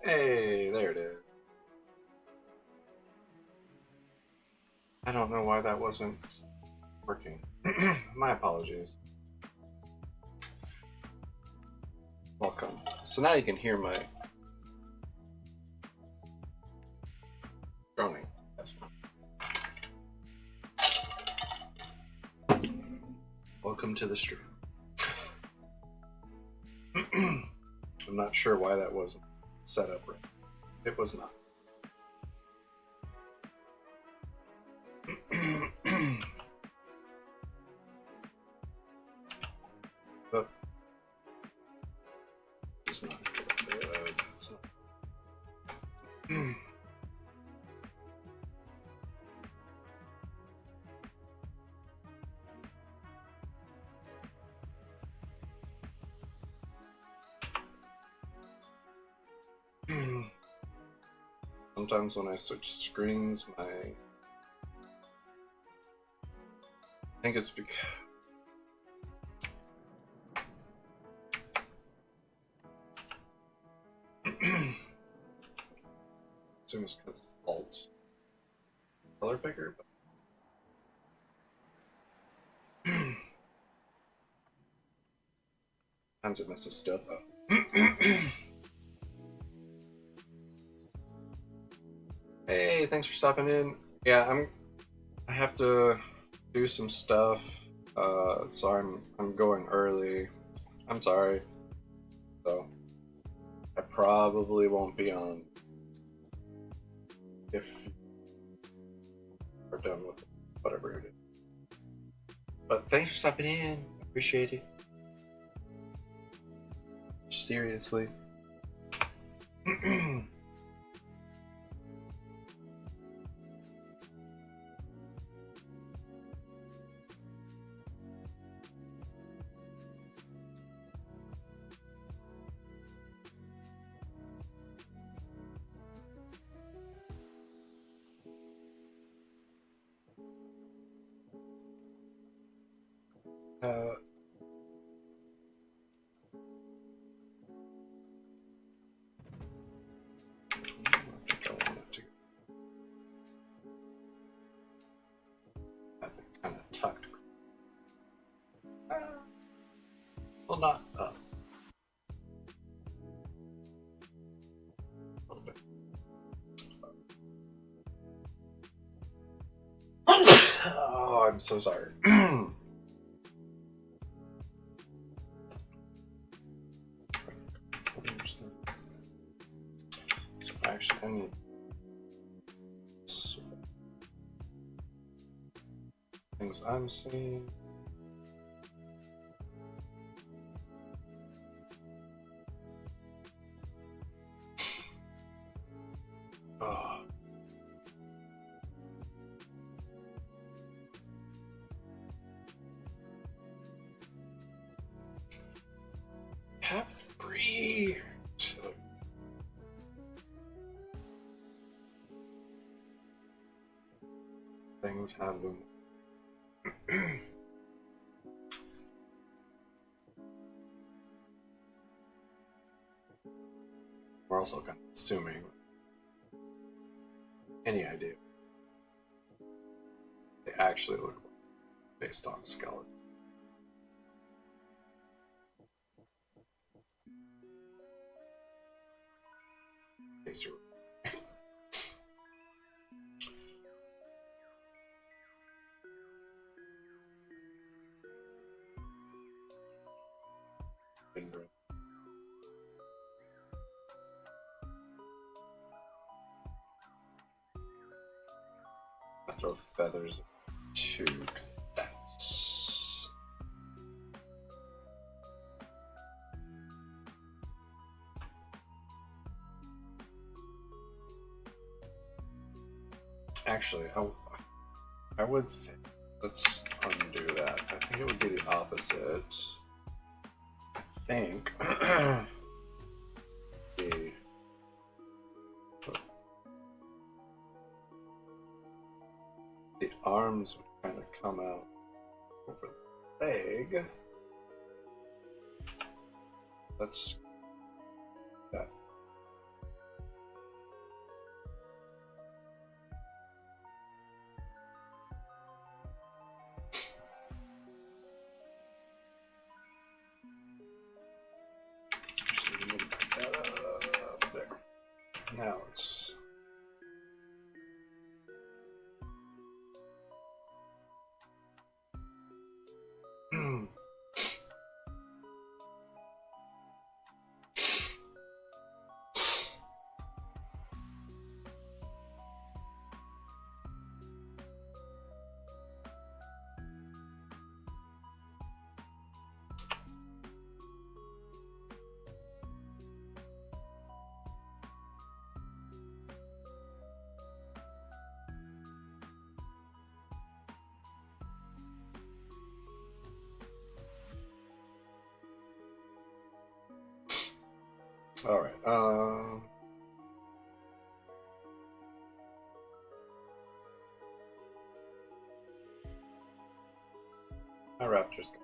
Hey, there it is. I don't know why that wasn't working. My apologies. Welcome. So now you can hear my droning. Welcome to the stream. I'm not sure why that wasn't set up right. It was not. But it's not good. It's not. Sometimes when I switch screens, I think it's because assume it's because alt color picker, but sometimes it messes stuff up. Hey, thanks for stopping in. Yeah, I have to do some stuff, so I'm going early. I'm sorry. So I probably won't be on if we're done with whatever it is. But thanks for stopping in. Appreciate it. Seriously. Kind of tucked. Well, not up. A little bit. Oh, I'm so sorry. Actually, I need things I'm seeing. Oh. Have free. Things have them. We're also kind of assuming any idea they actually look like based on skeleton. I throw feathers too, because that's actually I would think, let's undo that. I think it would be the opposite. I think the arms would kind of come out over the leg. Let's that. Now it's all right. My raptor's got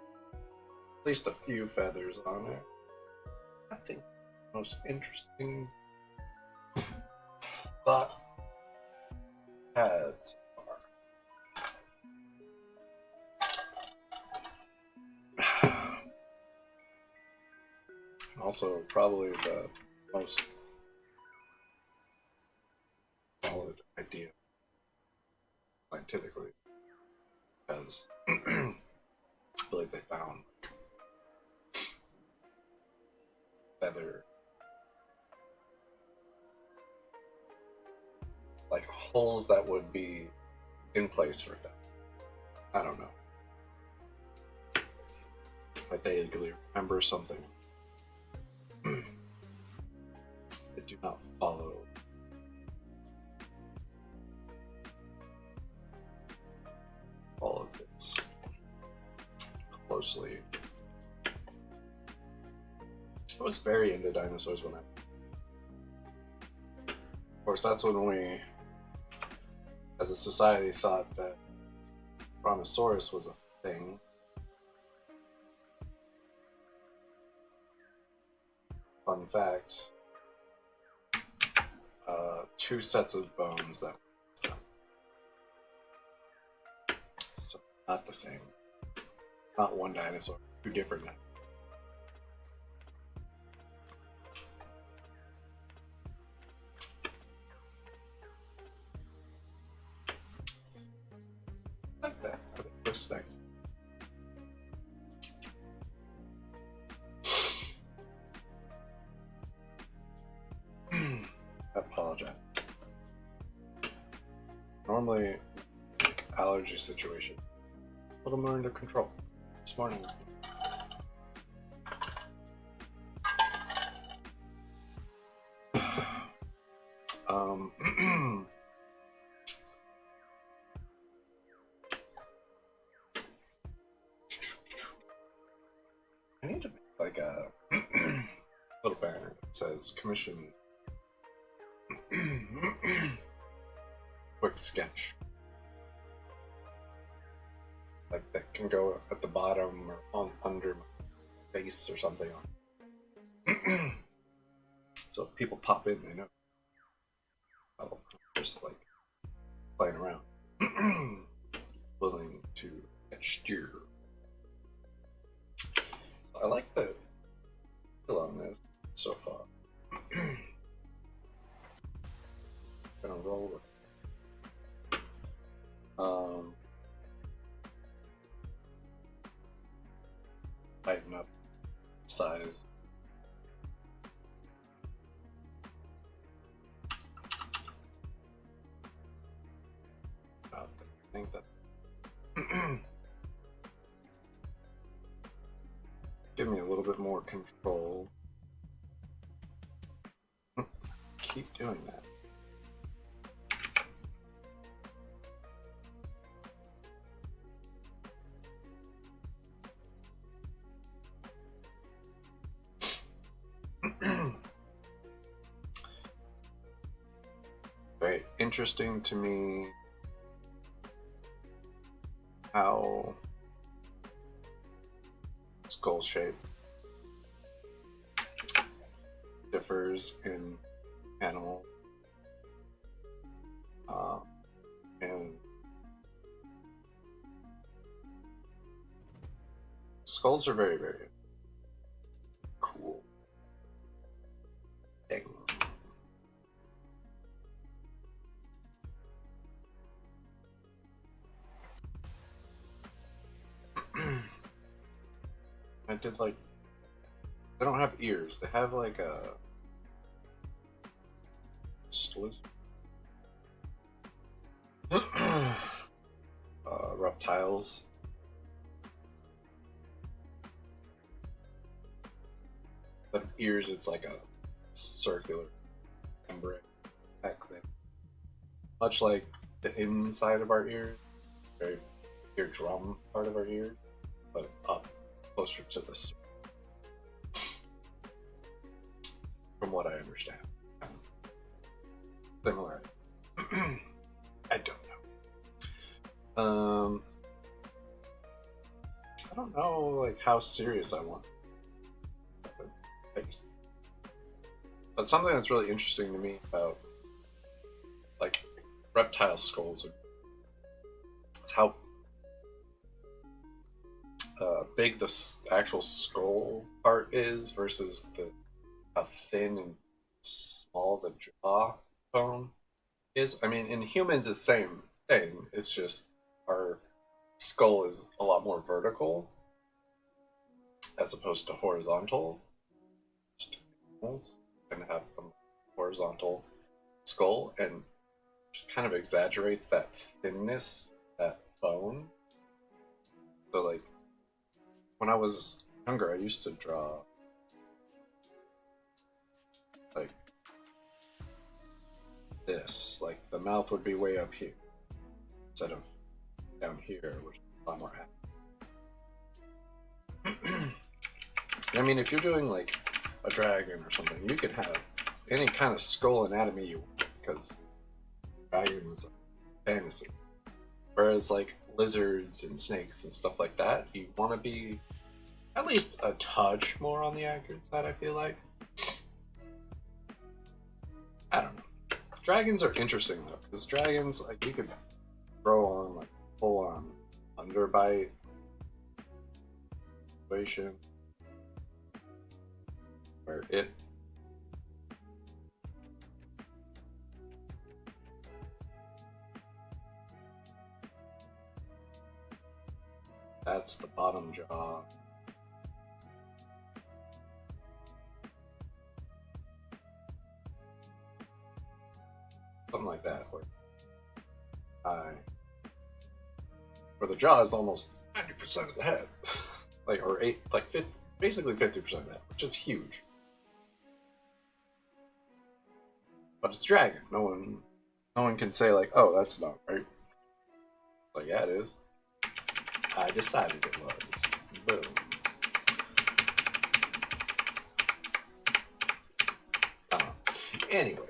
at least a few feathers on it. I think the most interesting thought had so far. Also, probably the most solid idea scientifically, because I believe they found feather, like holes that would be in place for feather. I don't know. I vaguely remember something. They do not follow all of this closely. I was very into dinosaurs when of course, that's when we, as a society, thought that Brontosaurus was a thing. Fun fact, two sets of bones that were so not the same. Not one dinosaur, two different dinosaurs. Like that. I think what's next? I apologize. Normally, allergy situation, a little more under control. This morning. I need to make like a little banner that says commission quick sketch. Like that can go at the bottom or on under my face or something. So if people pop in, they know. I'll just like playing around. Willing to steer. So I like the feel on this so far. Gonna roll with it. Tighten up size. I think that give me a little bit more control. Keep doing that. Very interesting to me how skull shape differs in animal and skulls are very, very cool. Dang. I did like they don't have ears. They have like a reptiles. The ears, it's like a circular membrane type thing, much like the inside of our ears, very eardrum part of our ears, but up closer to this, from what I understand. Similar. I don't know. I don't know like how serious I want. But something that's really interesting to me about like reptile skulls is how big the actual skull part is versus how thin and small the jaw bone is. I mean, in humans, it's the same thing. It's just our skull is a lot more vertical as opposed to horizontal. Animals tend to have a horizontal skull, and just kind of exaggerates that thinness, that bone. So, like, when I was younger, I used to draw like this. Like, the mouth would be way up here instead of down here, which is a lot more accurate. I mean, if you're doing like a dragon or something, you could have any kind of skull anatomy you want, because dragon is a fantasy. Whereas like lizards and snakes and stuff like that, you want to be at least a touch more on the accurate side, I feel like. I don't know. Dragons are interesting though, because dragons, like, you could throw on like full on underbite situation where that's the bottom jaw. Something like that, where the jaw is almost 90% of the head, like, or basically 50% of the head, which is huge. But it's dragon. No one can say like, oh, that's not right. Like, yeah, it is. I decided it was. Boom. Anyway,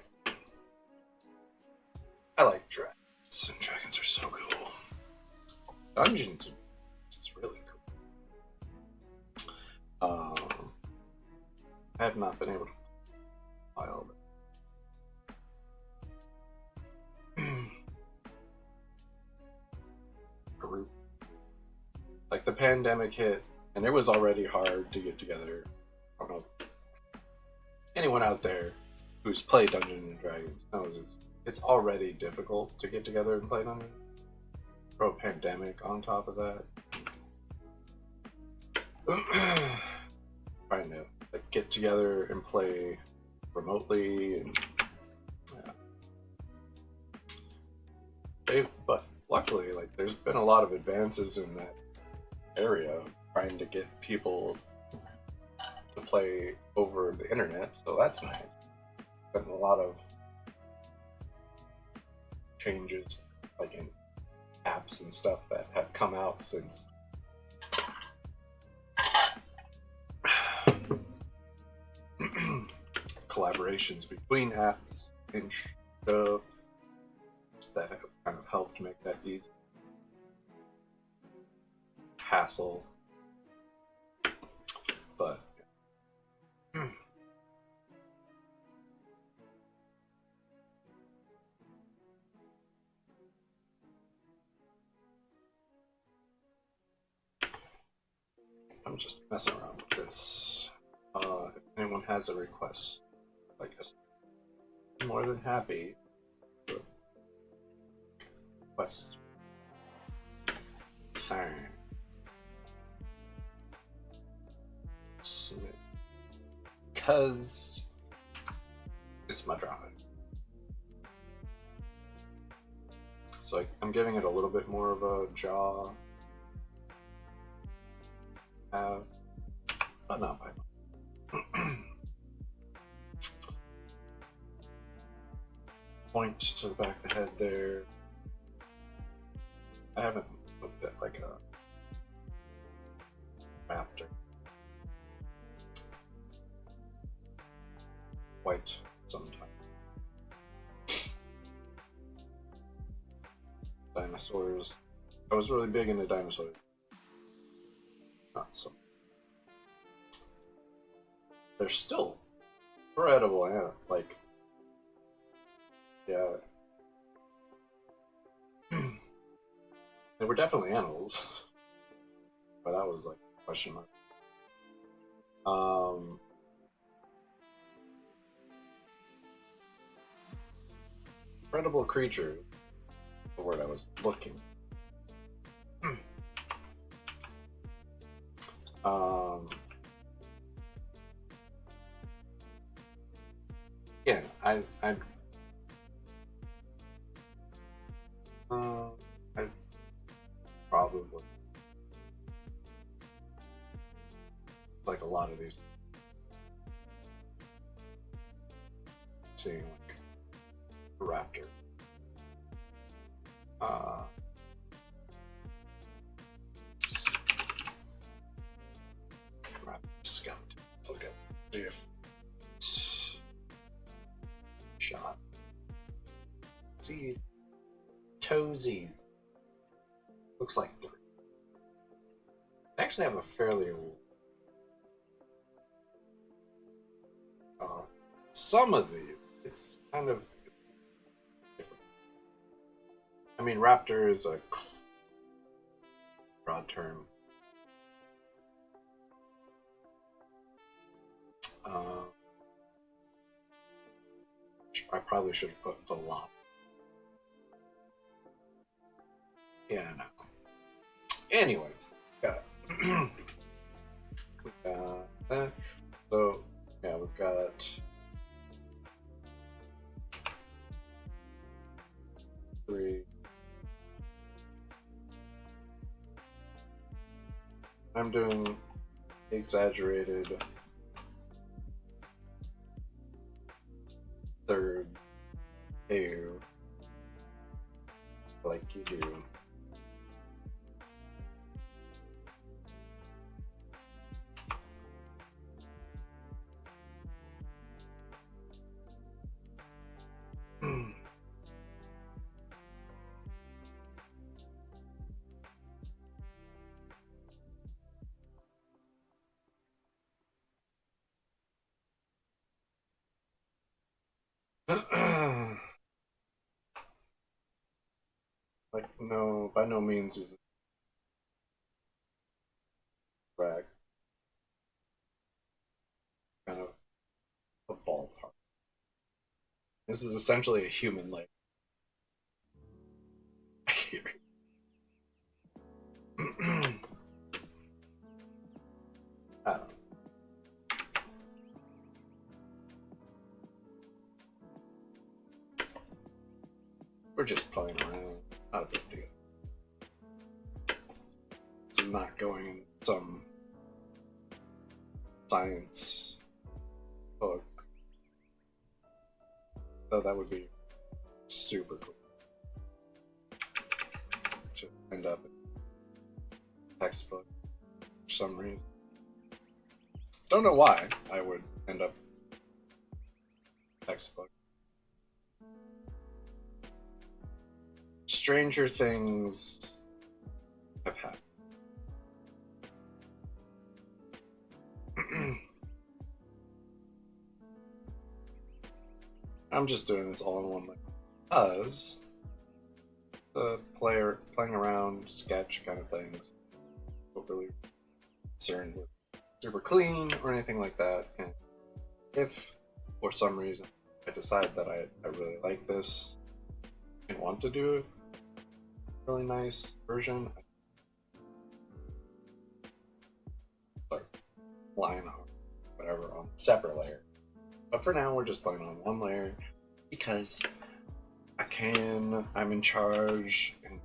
I like dragons, and dragons are so cool. Dungeons is really cool. I have not been able to file group. Like, the pandemic hit, and it was already hard to get together. I don't know if anyone out there who's played Dungeons and Dragons knows it's already difficult to get together and play Dungeons. Throw a pandemic on top of that. Trying to like get together and play remotely, and but luckily, like, there's been a lot of advances in that area, trying to get people to play over the internet, so that's nice. Been a lot of changes, like in apps and stuff that have come out since collaborations between apps and stuff that have kind of helped make that easy. Hassle, but I'm just messing around with this. If anyone has a request, I guess I'm more than happy to request. Fine. because it's my drive. So I'm giving it a little bit more of a jaw have, but not by much. Point to the back of the head there. I haven't looked at like a raptor quite some time. Dinosaurs. I was really big into dinosaurs. Not so. They're still incredible, yeah. Like, yeah. They were definitely animals. But that was like a question mark. Incredible creature. The word I was looking. Yeah, I probably like a lot of these. Seeing like a raptor. Scout. Let's look at shot. See, toesies. Looks like 3. I actually have a fairly some of these. It's kind of different. I mean, raptor is a broad term. I probably should have put the lot. Yeah, no. Anyway, got it. We got that. So, yeah, we've got 3. I'm doing exaggerated third hair like you do. Like, no, by no means is it brag. Kind of a ballpark. This is essentially a human leg. I don't know. We're just playing around. Not a big deal. This is not going in some science book. So that would be super cool. Should end up in a textbook for some reason. Don't know why I would end up in a textbook. Stranger things have happened. I'm just doing this all in one like because the playing around sketch kind of things. Not really concerned with super clean or anything like that. And if for some reason I decide that I really like this and want to do a really nice version, I start line or whatever on separate layer. But for now, we're just playing on one layer because I can. I'm in charge. And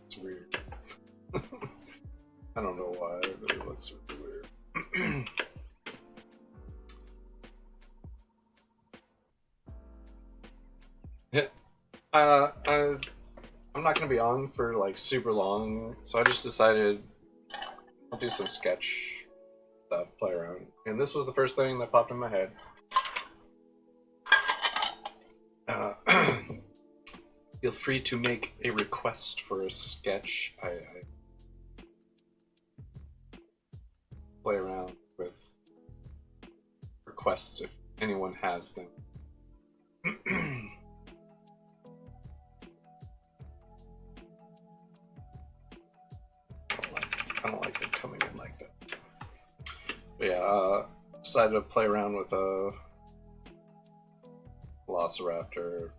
it's weird. I don't know why, but it looks really weird. I'm not gonna be on for like super long, so I just decided I'll do some sketch stuff, play around, and this was the first thing that popped in my head. Feel free to make a request for a sketch. I play around with requests if anyone has them. I don't like them coming in like that. But yeah, decided to play around with a velociraptor.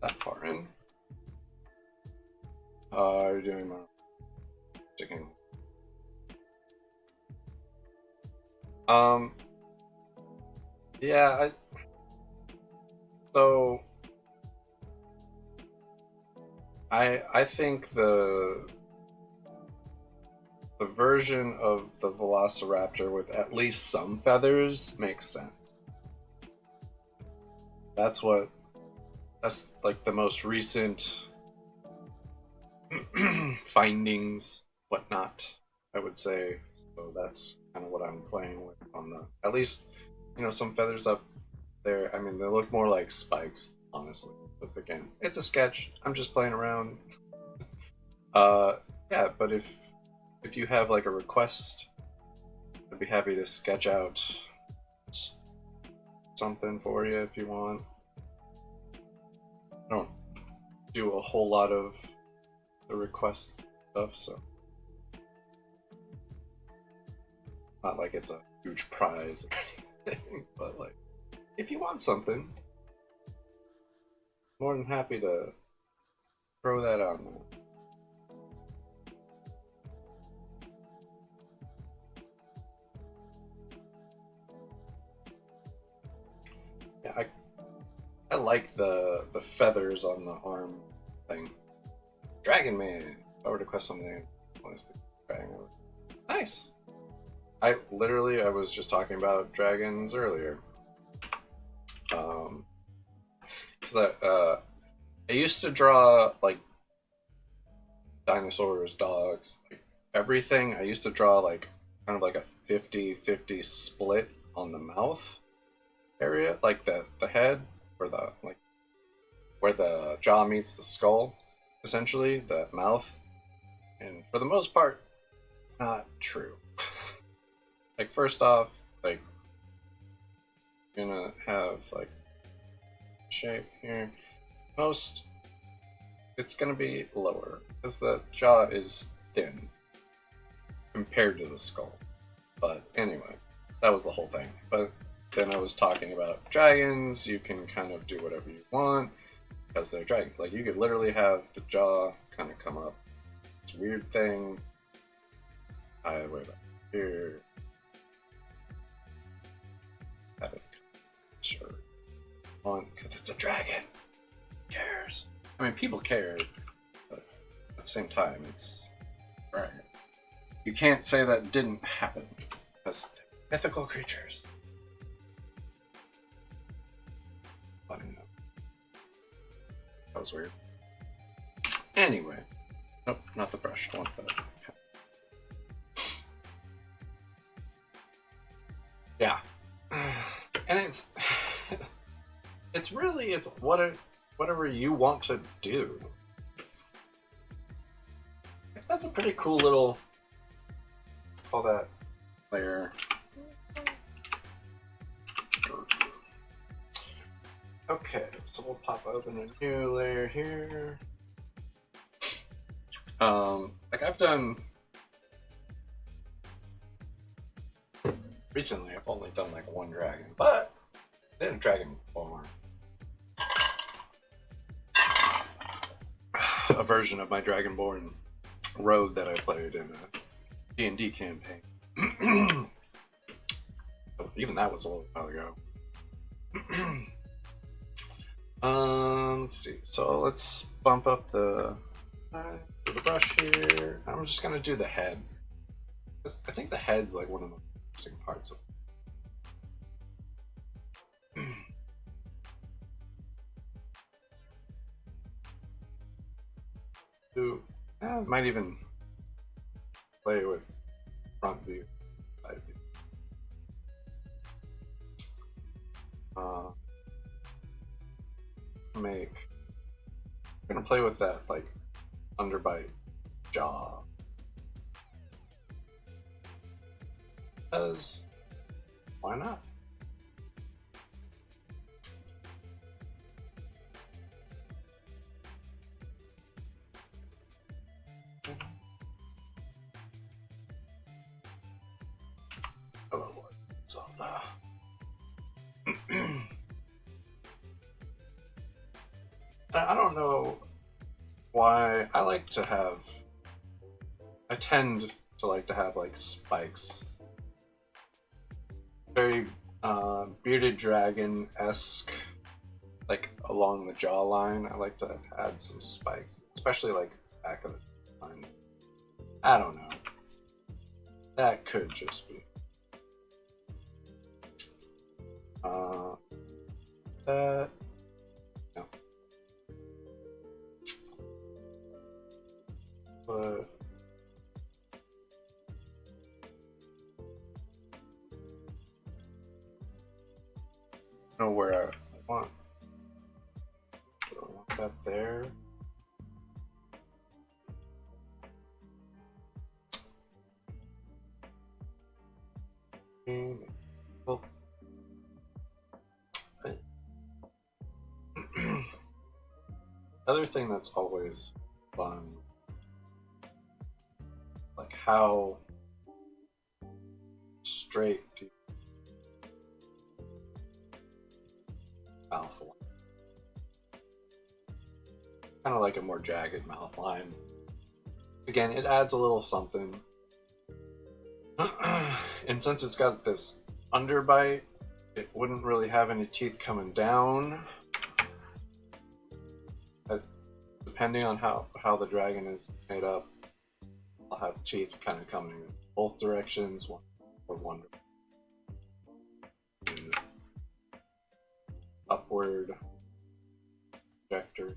That far in. You're doing my sticking. Yeah, I think the version of the velociraptor with at least some feathers makes sense. That's like the most recent findings, whatnot, I would say. So that's kind of what I'm playing with on the, at least, some feathers up there. I mean, they look more like spikes, honestly. But again, it's a sketch. I'm just playing around. Yeah, but if you have like a request, I'd be happy to sketch out something for you if you want. I don't do a whole lot of the request stuff, so not like it's a huge prize or anything, but like if you want something, more than happy to throw that on there. Yeah, I like the feathers on the arm thing. Dragon Man. If I were to request something, nice. I was just talking about dragons earlier. Because I used to draw like dinosaurs, dogs, like everything. I used to draw like kind of like a 50-50 split on the mouth area, like the head, or the like where the jaw meets the skull, essentially the mouth. And for the most part, not true. Like first off, like you're gonna have like shape here. Most it's gonna be lower because the jaw is thin compared to the skull. But anyway, that was the whole thing. But then I was talking about dragons. You can kind of do whatever you want because they're dragons. Like you could literally have the jaw kind of come up. It's a weird thing. I way back here. Have it sure on because it's a dragon. Who cares? I mean, people care, but at the same time, it's right. You can't say that didn't happen because they're mythical creatures. I don't know. That was weird. Anyway, nope, not the brush. I want the yeah, and it's really whatever you want to do. That's a pretty cool little, call that layer. Okay, so we'll pop open a new layer here. Like I've done recently, I've only done like one dragon, but I did a dragon before. A version of my Dragonborn rogue that I played in a D&D campaign. Even that was a little while ago. Let's see. So let's bump up the brush here. I'm just gonna do the head. I think the head's like one of the most interesting parts of. I might even play with front view, side view. I'm gonna play with that like underbite jaw, because why not? Oh, Zelda. I don't know why I tend to like to have like spikes. Very bearded dragon-esque, like along the jawline. I like to add some spikes, especially like back of the line. I don't know. That could just be. That. No. But. I don't know where I want. I want that there. Well, other thing that's always fun, like how straight do you mouth line? Kind of like a more jagged mouth line. Again, it adds a little something. And since it's got this underbite, it wouldn't really have any teeth coming down. Depending on how the dragon is made up, I'll have teeth kind of coming in both directions, one upward projector,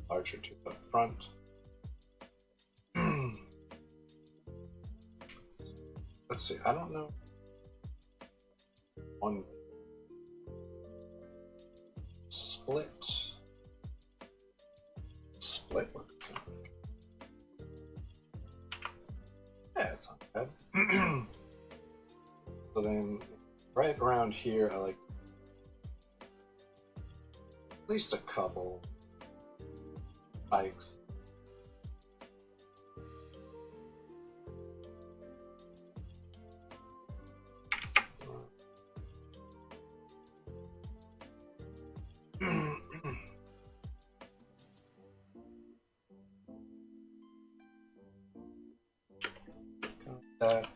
larger tooth up front. Let's see, I don't know. One split looks kind of like. Yeah, it's not bad. So then right around here I like at least a couple spikes. That.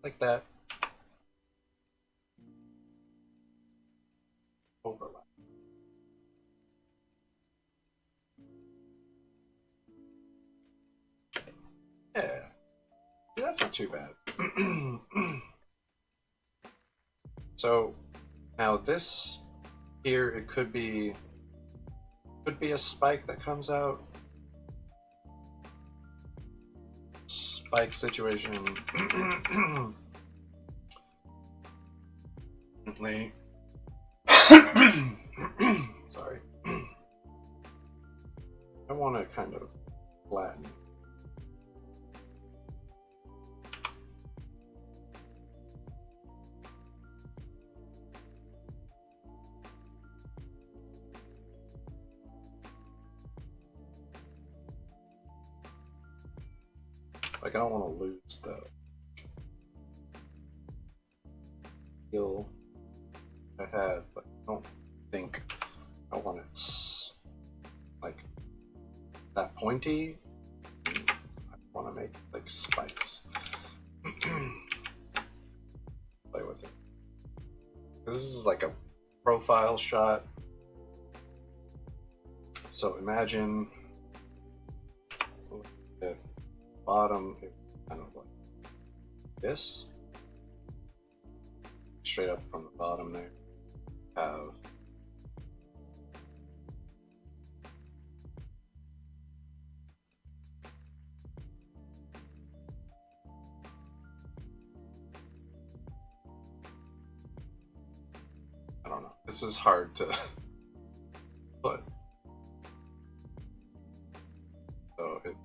Like that. Overlap. Yeah. That's not too bad. So now this here, it could be a spike that comes out. Spike situation. Sorry. I want to kind of flatten. Like, I don't want to lose the feel I had, but I don't think I want it like that pointy. I want to make like spikes. Play with it. This is like a profile shot. So imagine the bottom is kind of like this. Straight up from the bottom there, have I don't know. This is hard to put. So it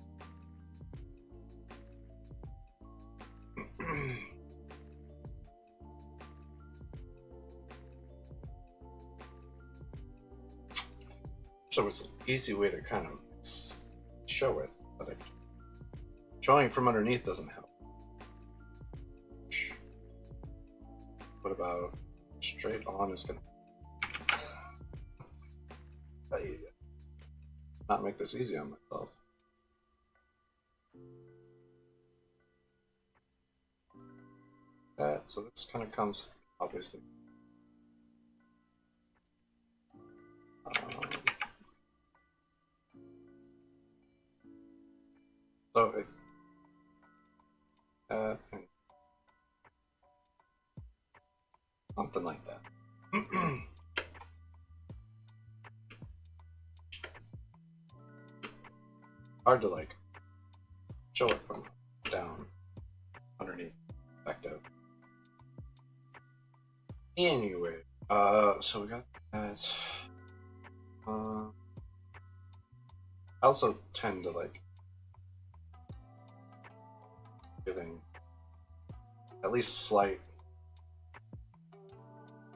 so it's an easy way to kind of show it, but showing from underneath doesn't help. What about straight on is gonna not make this easy on myself. That, so this kind of comes obviously. So it, and something like that. Hard to like show it from down underneath perspective. Anyway, so we got that. I also tend to like giving at least slight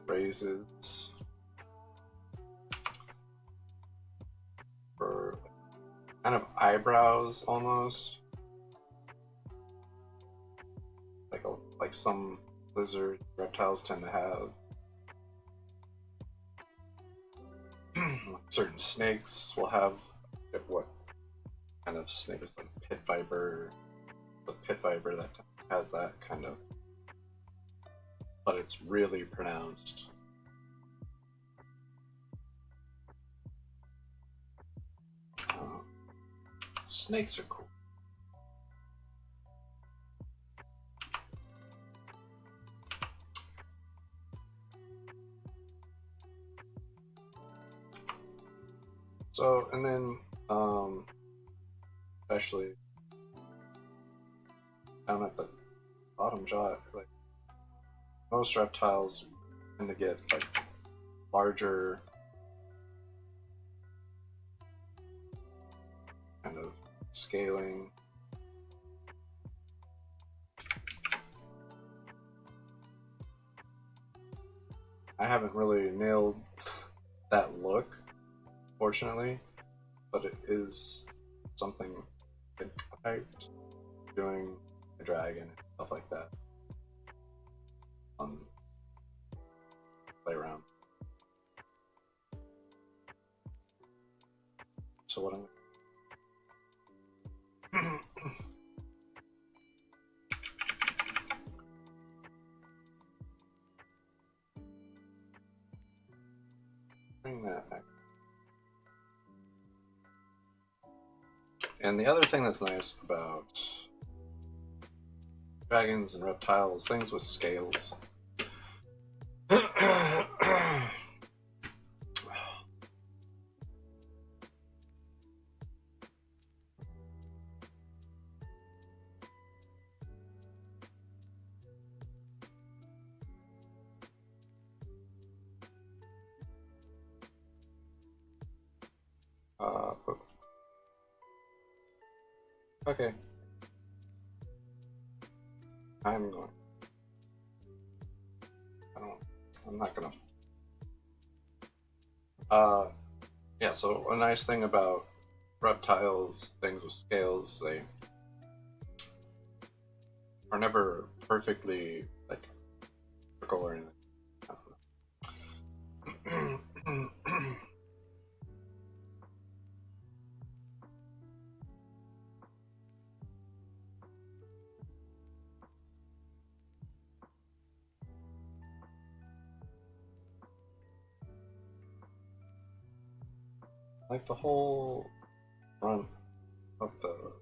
raises for kind of eyebrows almost, like some lizard reptiles tend to have. Certain snakes will have what kind of snake is like pit viper, the pit viper that has that kind of, but it's really pronounced. Snakes are cool. So, and then, especially down at the bottom jaw, like most reptiles tend to get like larger kind of scaling. I haven't really nailed that look, fortunately, but it is something I'm doing a dragon and stuff like that. Play around. So what I'm bring that back. And the other thing that's nice about dragons and reptiles, things with scales. Okay. I'm going. I'm not gonna. Yeah. So a nice thing about reptiles, things with scales, they are never perfectly like vertical or anything. I don't know. Like the whole front of the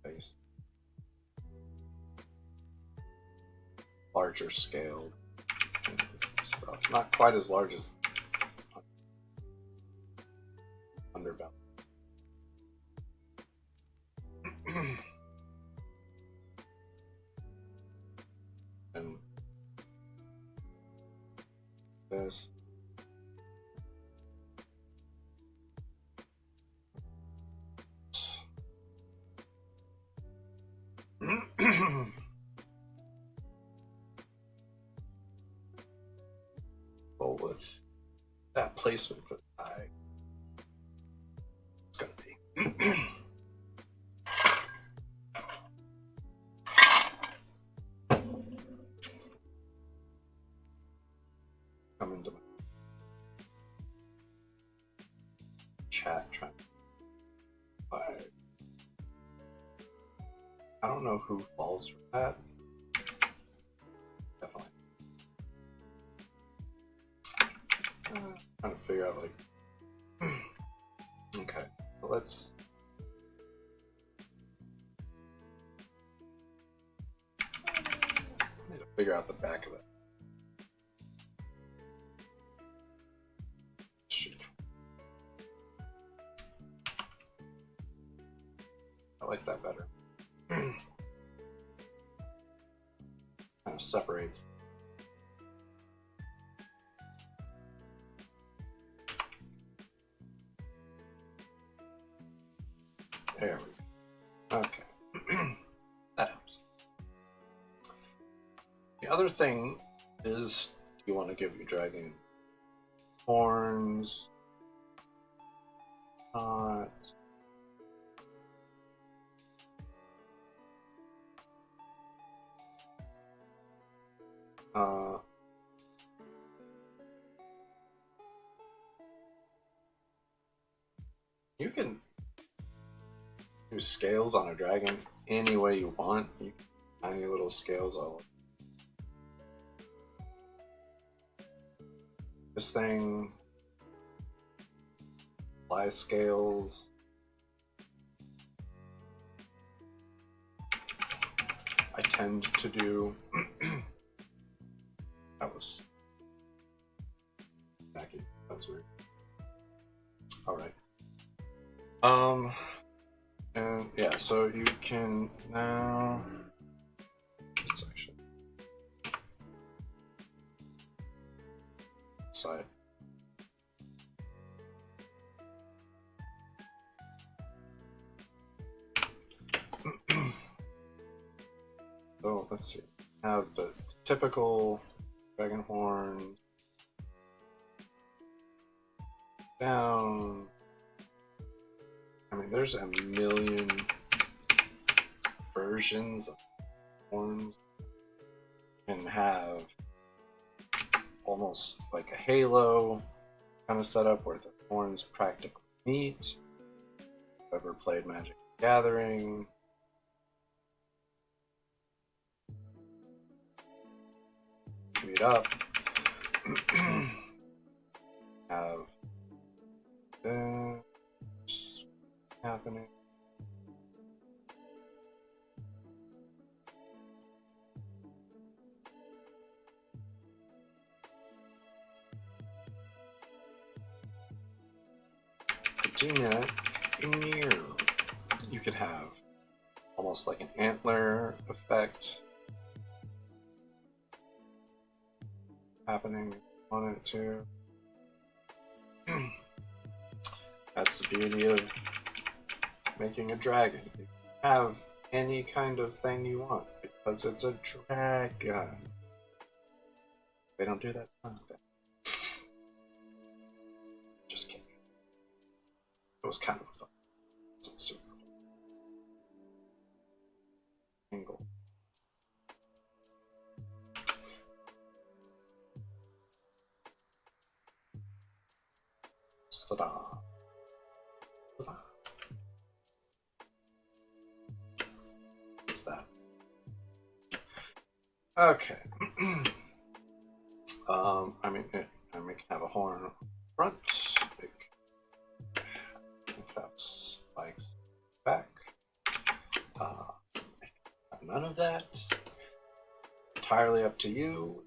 face, larger scaled stuff. Not quite as large as underbelly. And this. Roll with that placement for the eye. It's gonna be. Come into my chat trying to find. I don't know who falls for that. Definitely. Trying to figure out like. Okay, so let's. I need to figure out the back of it. Shoot. I like that better. Kind of separates. There we go. Okay. That helps. The other thing is, do you want to give your dragon horns? Not. You can do scales on a dragon any way you want. You can tiny little scales all over. This thing, fly scales. I tend to do. That was tacky. That was weird. All right. And yeah, so you can now. Section. Side. So let's see. Have the typical dragon horn down. I mean, there's a million versions of horns. You can have almost like a halo kind of setup where the horns practically meet. Whoever played Magic the Gathering. Meet up. Have this happening. Doing that in here, you could have almost like an antler effect happening on it too. That's the beauty of making a dragon. You can have any kind of thing you want because it's a dragon. They don't do that. Just kidding. It was kind of fun. It was super fun. Angle. Ta-da. Ta-da. What's that? Okay. I mean, I can have a horn front. Big. Have spikes back. None of that. Entirely up to you.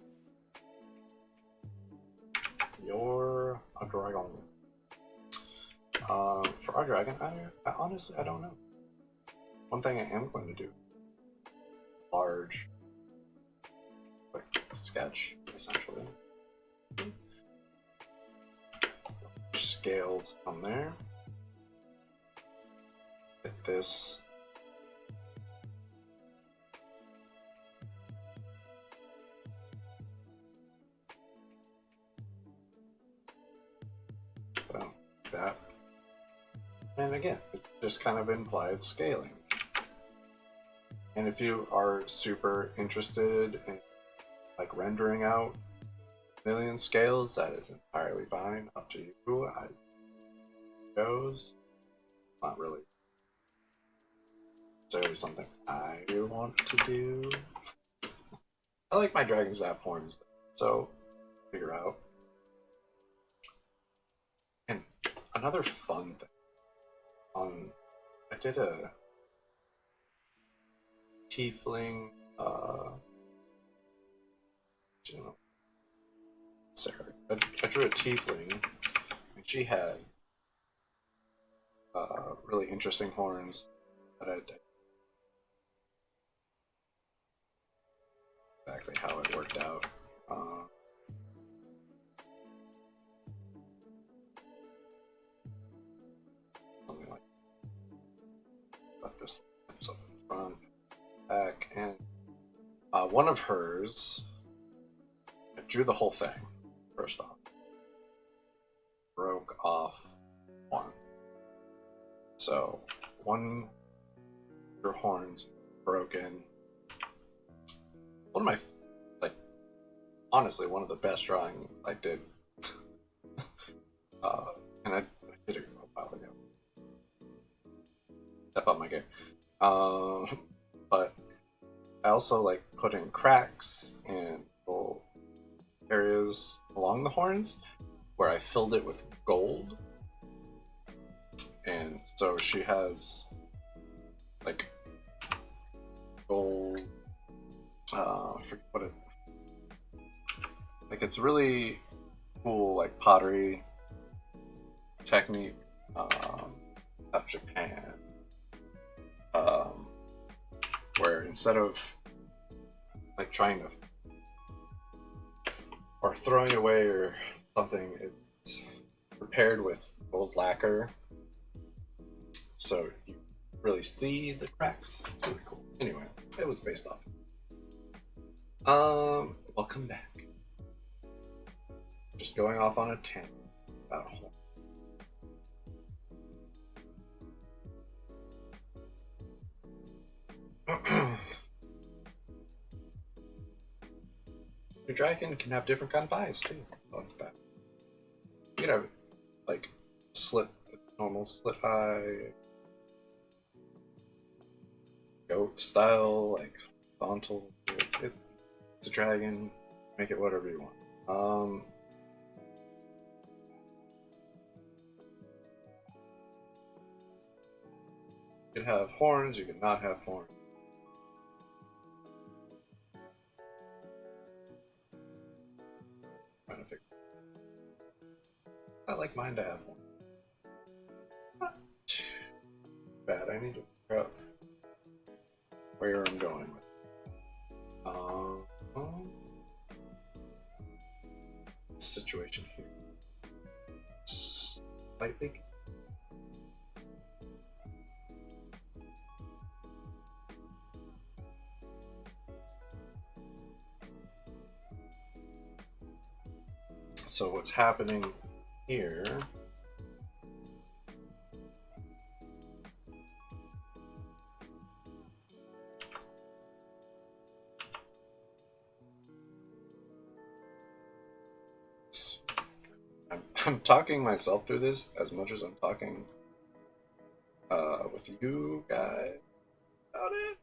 You're a dragon. For our dragon, I honestly, I don't know. One thing I am going to do, large, quick sketch, essentially. Scales on there. Get this. So, that. And again, it's just kind of implied scaling. And if you are super interested in like rendering out million scales, that is entirely fine. Up to you. I goes. Not really necessarily something I want to do. I like my dragons to have horns, so figure out. And another fun thing. I did a tiefling, Sarah. I drew a tiefling, and she had really interesting horns that I did. Exactly how it worked out. Something like this, so front, back, and one of hers. I drew the whole thing. First off, broke off one. So one, your horns broken. One of my, like, honestly, one of the best drawings I did. And I did it a while ago. Step up my game. But I also like put in cracks and little areas along the horns where I filled it with gold. And so she has like gold, I forget what it, like it's really cool like pottery technique out of Japan, where instead of like trying to or throwing it away or something, it's prepared with gold lacquer, so you really see the cracks. It's really cool. Anyway, it was based off. Welcome back. Just going off on a tangent about a horn. Your dragon can have different kind of eyes too. You can have like slit, normal slit eye, goat style, like frontal. It's a dragon. Make it whatever you want. You can have horns. You can not have horns. Trying to figure. I like mine to have one. Not too bad. I need to figure out where I'm going with it. Situation here. Slightly. So what's happening here? I'm talking myself through this as much as I'm talking with you guys about it.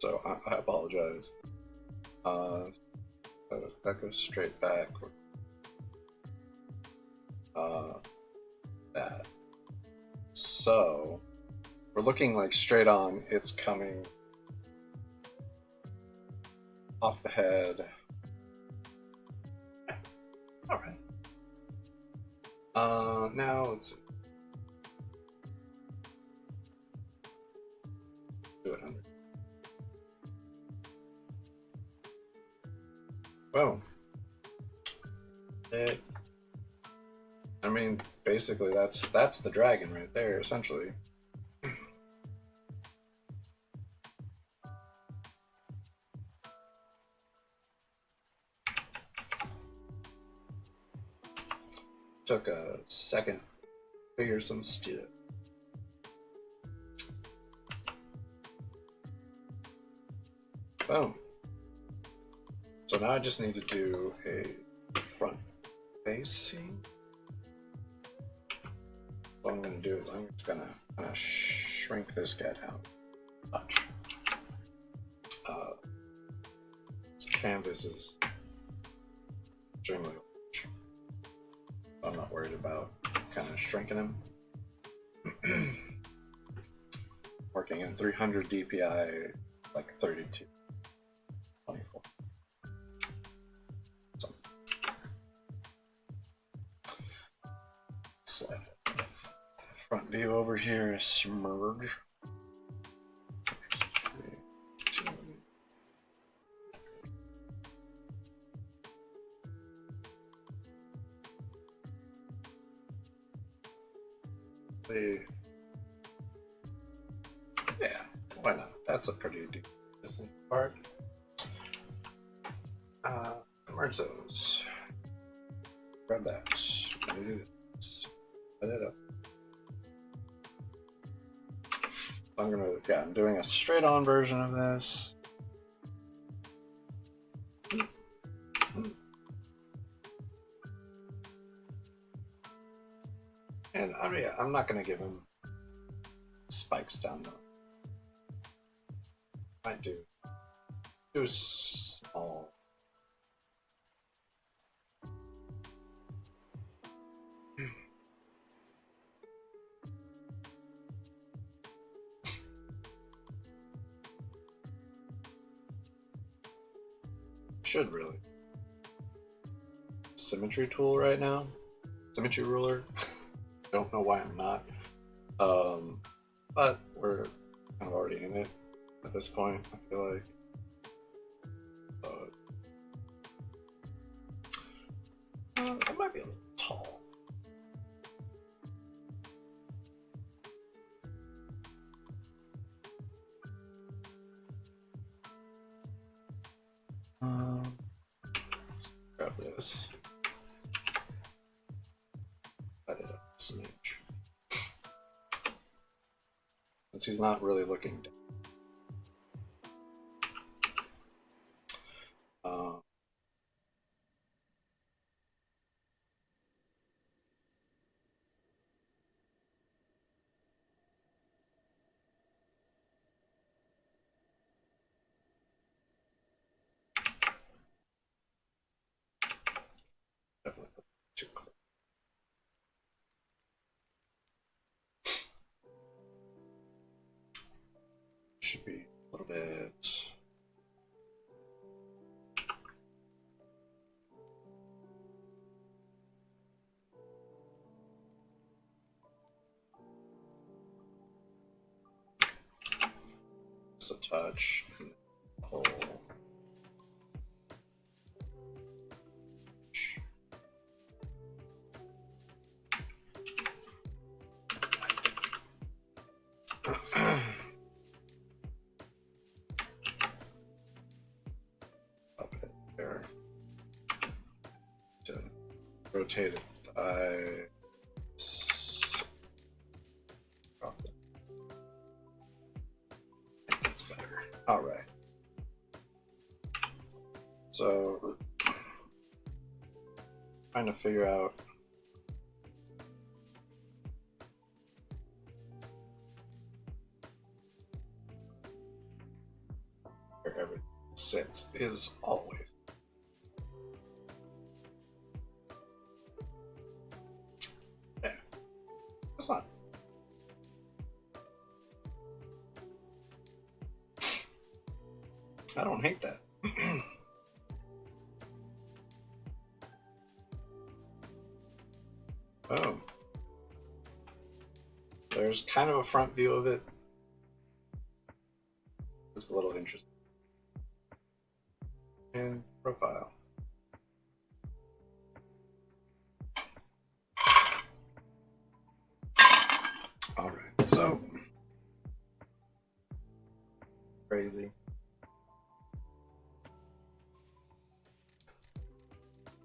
So I apologize. That goes straight back. That. So we're looking like straight on. It's coming off the head. All right. Now let's see. Do it under. Boom. I mean, basically, that's the dragon right there, essentially. Took a second to figure some stuff. Boom. So now I just need to do a front facing. What I'm going to do is I'm just going to shrink this guy down. Touch. This canvas is extremely large. I'm not worried about kind of shrinking him. Working in 300 DPI, like 32, 24. So, front view over here is submerge. Yeah, why not? That's a pretty deep distance apart. Merge those. Grab that. Do this. Set it up. I'm doing a straight on version of this. And I'm not going to give him spikes down though. Might do small. Should really. Symmetry tool right now. Symmetry ruler. Don't know why I'm not. But we're kind of already in it at this point, I feel like. It might be a little tall. Grab this. Cut it up a smidge. Since he's not really looking down. Definitely put too close. Should be a little bit. Just a touch. Pull. Up it there. rotate it. That's better. All right. So, trying to figure out where everything sits is always. Yeah, it's not. I don't hate that. Oh. There's kind of a front view of it. Looks a little interesting. And profile. Alright, so crazy.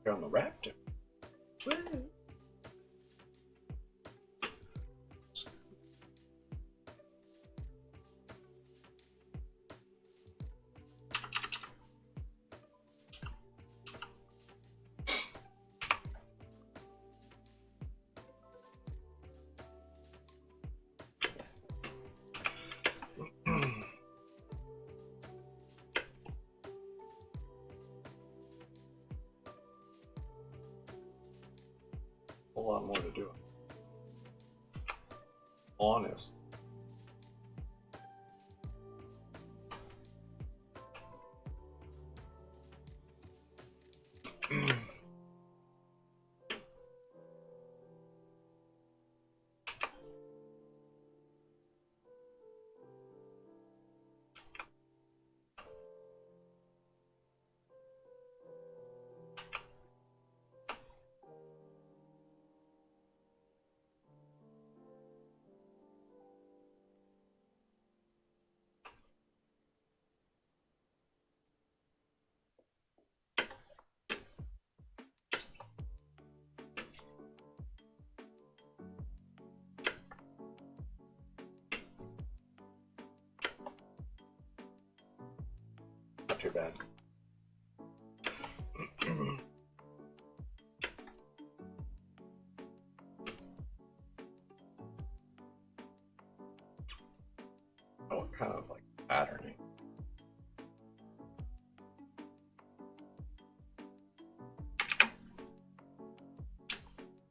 You're on the raptor. Woo. A lot more to do. Honest. Not too bad. Oh, kind of like patterning.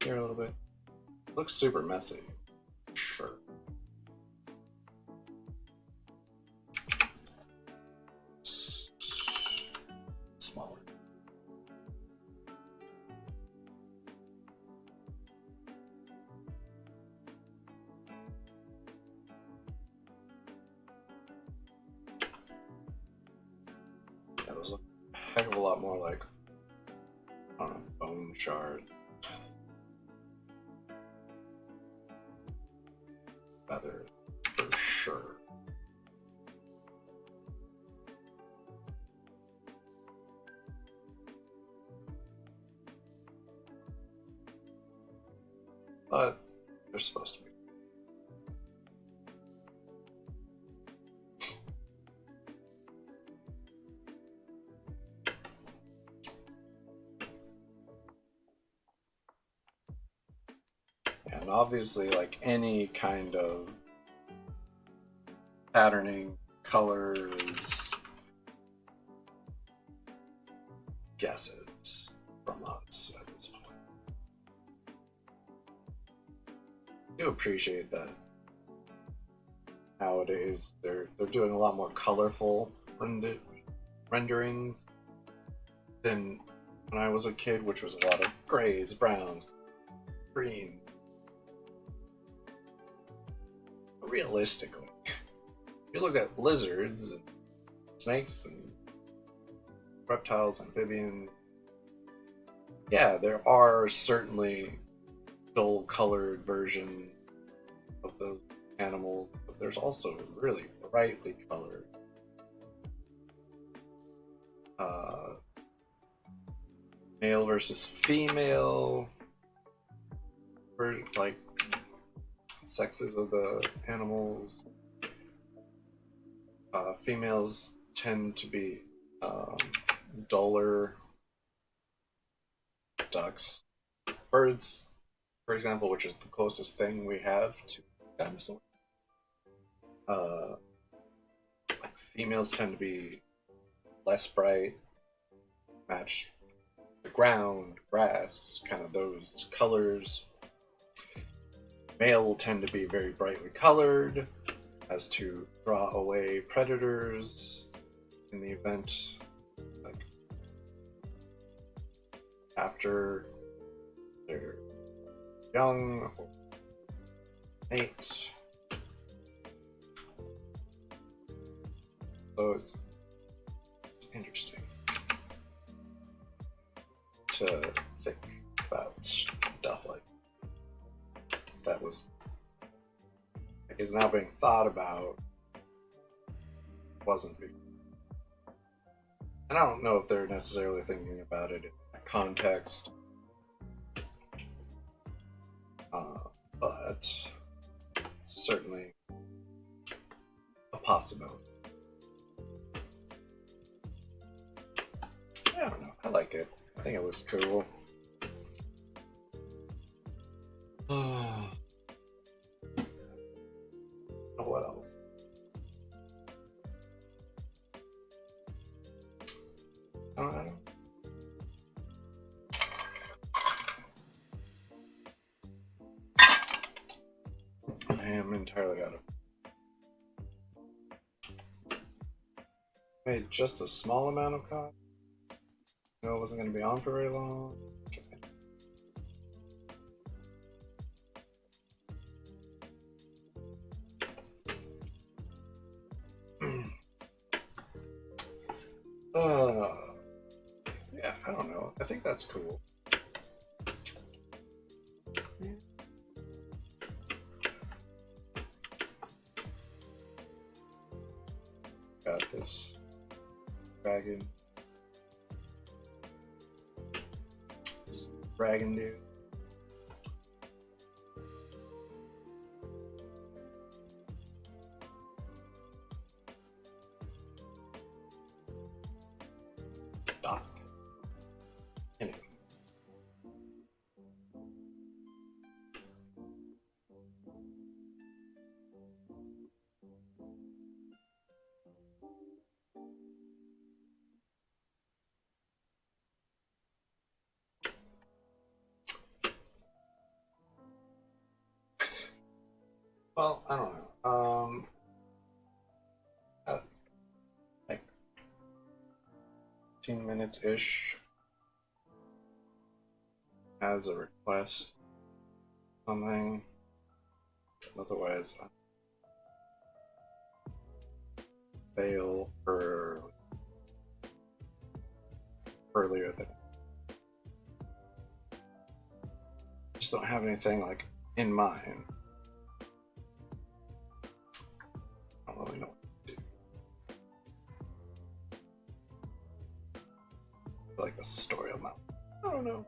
Here a little bit. Looks super messy. Sure. Smaller. That was a heck of a lot more like, I don't know, bone shard. Feathers, for sure. But they're supposed to be. And obviously, like any kind of patterning, colors, guesses from us at this point. I do appreciate that nowadays they're doing a lot more colorful renderings than when I was a kid, which was a lot of grays, browns, green. Realistically, if you look at lizards and snakes and reptiles, amphibians, yeah, there are certainly dull colored versions of those animals, but there's also really brightly colored male versus female, or like sexes of the animals. Females tend to be duller ducks. Birds, for example, which is the closest thing we have to dinosaurs. Like females tend to be less bright, match the ground, grass, kind of those colors. Male will tend to be very brightly colored as to draw away predators in the event, like after they're young or mate. So it's interesting to think about stuff like that was like is now being thought about, wasn't before. And I don't know if they're necessarily thinking about it in that context, but certainly a possibility. I don't know. I like it. I think it looks cool. What else? I don't know. I am entirely out of. Made just a small amount of cotton. No, it wasn't going to be on for very long. Yeah, I don't know. I think that's cool. Got this dragon. This dragon dude. Dot. Anyway. Well, I don't know. Like 15 minutes ish as a request, something. Otherwise, I fail for earlier than. Just don't have anything like in mind. I don't really know what to do. I feel like a story amount. I don't know.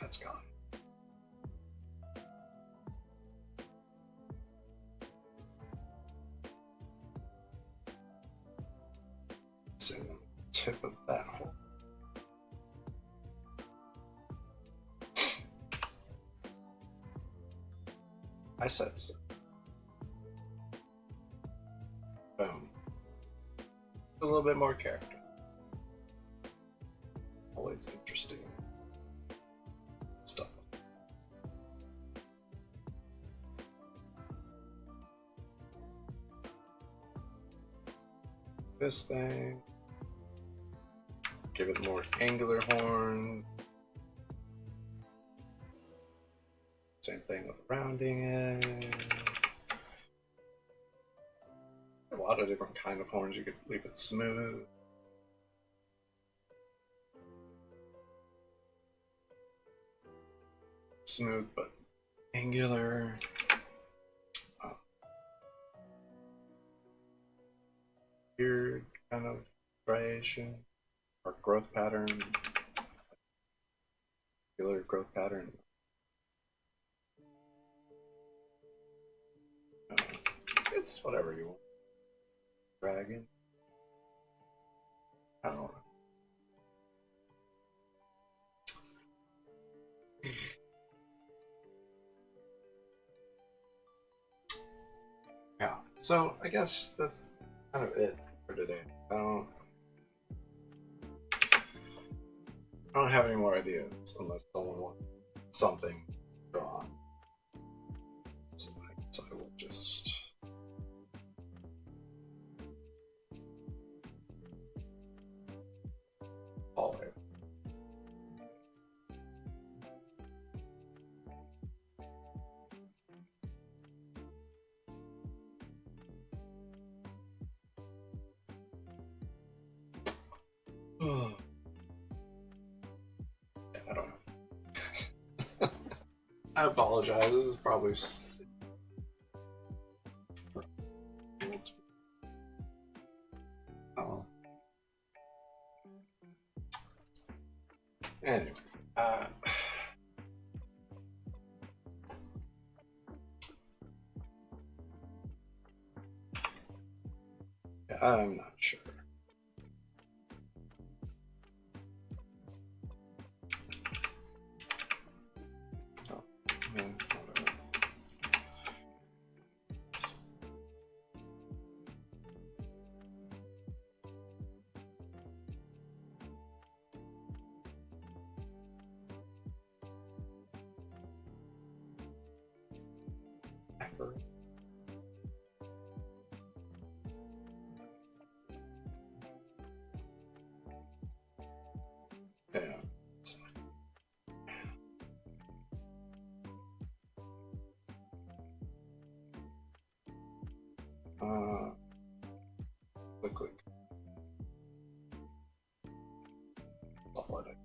That's gone. It's in the tip of that hole. I said so. Boom. A little bit more character. Always. has interesting stuff. This thing. Give it more angular horn. Same thing with rounding it. A lot of different kind of horns. You could leave it smooth. Smooth but angular. Weird kind of striation or growth pattern. Angular growth pattern. It's whatever you want. Dragon. I don't know. Yeah, so I guess that's kind of it for today. I don't have any more ideas unless someone wants something drawn. So I will just call it. I don't know. I apologize. This is probably anyway. I'm not sure. Yeah. Click. Upload it.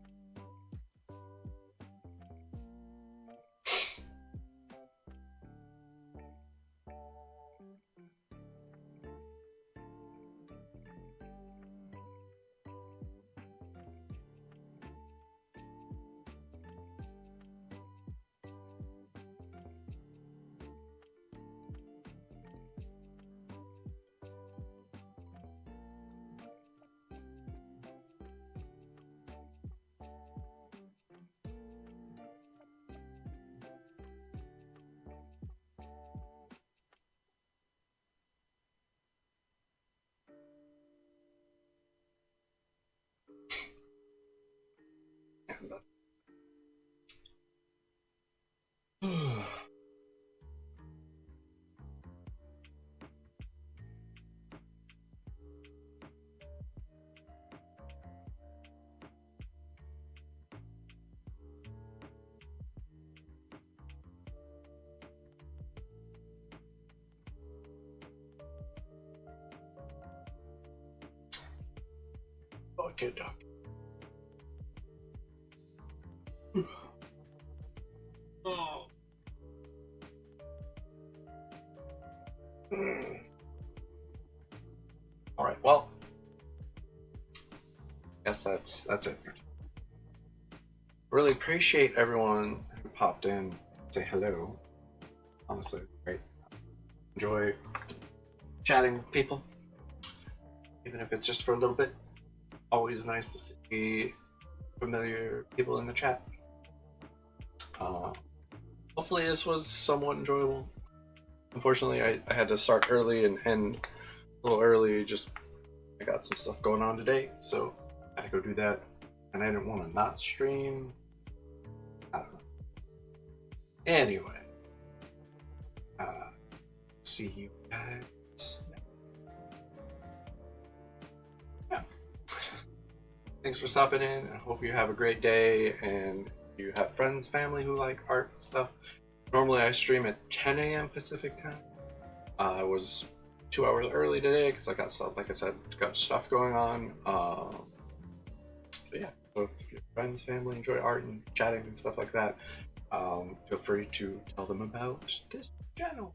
Okay, doc. Oh. All right. Well, guess that's it. Really appreciate everyone who popped in. Say hello. Honestly, great. Enjoy chatting with people, even if it's just for a little bit. Always nice to see familiar people in the chat. Hopefully this was somewhat enjoyable. Unfortunately, I had to start early and end a little early. Just I got some stuff going on today, so I had to go do that. and I didn't want to not stream. I don't know. Anyway, see you guys. Yeah. Thanks for stopping in. I hope you have a great day, and you have friends, family who like art and stuff. Normally I stream at 10 a.m. Pacific time. I was 2 hours early today because I got stuff, like I said, got stuff going on. But yeah, so if your friends, family enjoy art and chatting and stuff like that, feel free to tell them about this channel.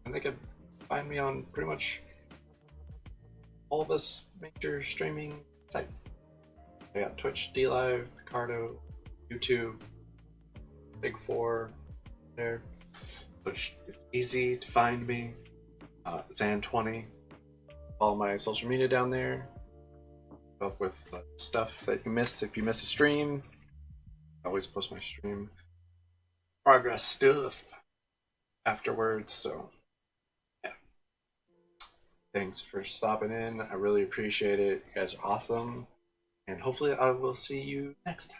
And they can find me on pretty much all of us major streaming sites. I got Twitch, DLive, Picardo, YouTube, Big Four there. Which it's easy to find me. Zann20. Follow my social media down there. Up with stuff that you miss if you miss a stream. I always post my stream progress stuff afterwards. So yeah, thanks for stopping in. I really appreciate it. You guys are awesome, and hopefully I will see you next time.